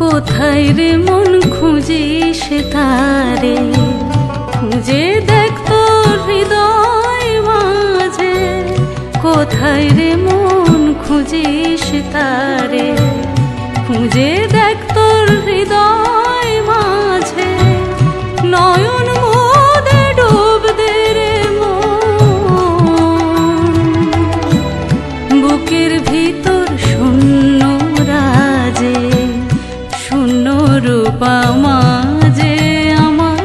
কোথায় রে মন খুঁজিস তারে, খুঁজে দেখ তোর হৃদয় মাঝে। কোথায় রে মন খুঁজিস তারে, খুঁজে দেখ তোর হৃদয় মাঝে। নয়ন মোদে ডুব দে রে মন, বুকের ভিতর শূন্য রাজে। শূন্য রূপা মাঝে আমার,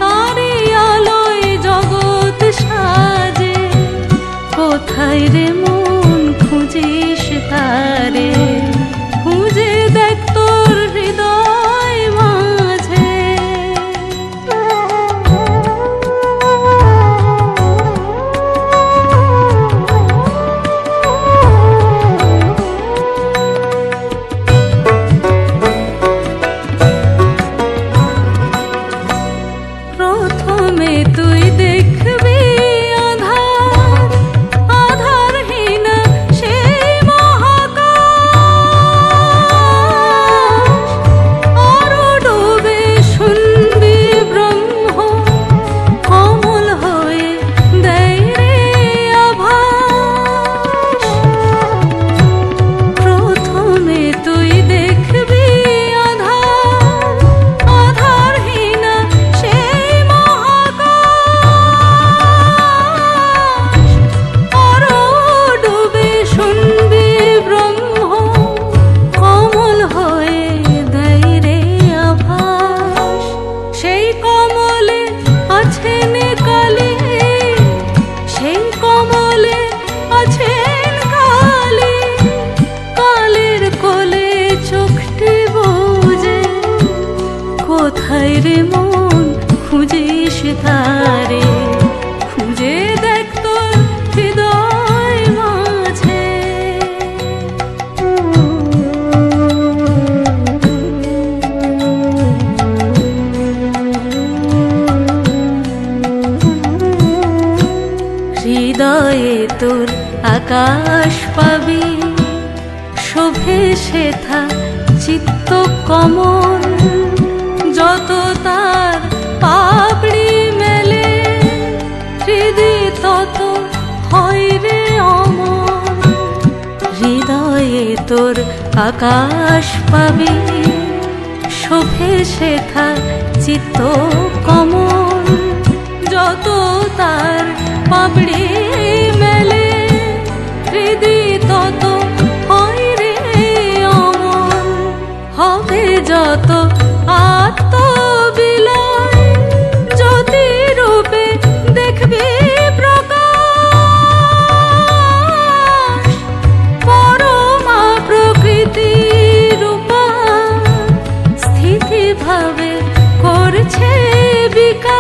তারি আলোয় জগৎ সাজে। কোথায় রে মন খুঁজিস তারে, খুঁজে দেখ তোর হৃদয় মাঝে। প্রথমে তুই দেখবি আধার, আধারহীন সেই মহাকাশ। আরো ডুবে শুনবি ব্রহ্ম, কমল হয়ে দেয় রে আভাস। প্রথমে তুই দেখবি আধার, আধারহীন সেই মহাকাশ। আরো ডুবে শুনবি ব্রহ্ম, কমল হয়ে দেয় রে আভাস। সেই কমলে আছেন কালী, সেই কমলে আছেন কালী। কালের কোলে চোখটি বুজে, কোথায় রে মন খুঁজিস তারে, খুঁজে দেখ তোর হৃদয় মাঝে। হৃদয়ে তোর আকাশ পাবি, শোভে সেথা চিত্ত কমল। যত তার পাপড়ি মেলে, হৃদি তত হয় রে অমল। হৃদয়ে তোর আকাশ পাবি, শোভে সেথা চিত্ত কমল। যত তার পাপড়ি মেলে, হৃদি তত হয় রে অমল। হবে যত আত্মবিলয়, জ্যোতি রূপে দেখবি প্রকাশ। পরমা প্রকৃতি রূপা স্থিতি ভাবে করছে বিকাশ।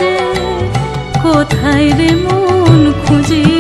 যে কোথায় রে মন খুঁজি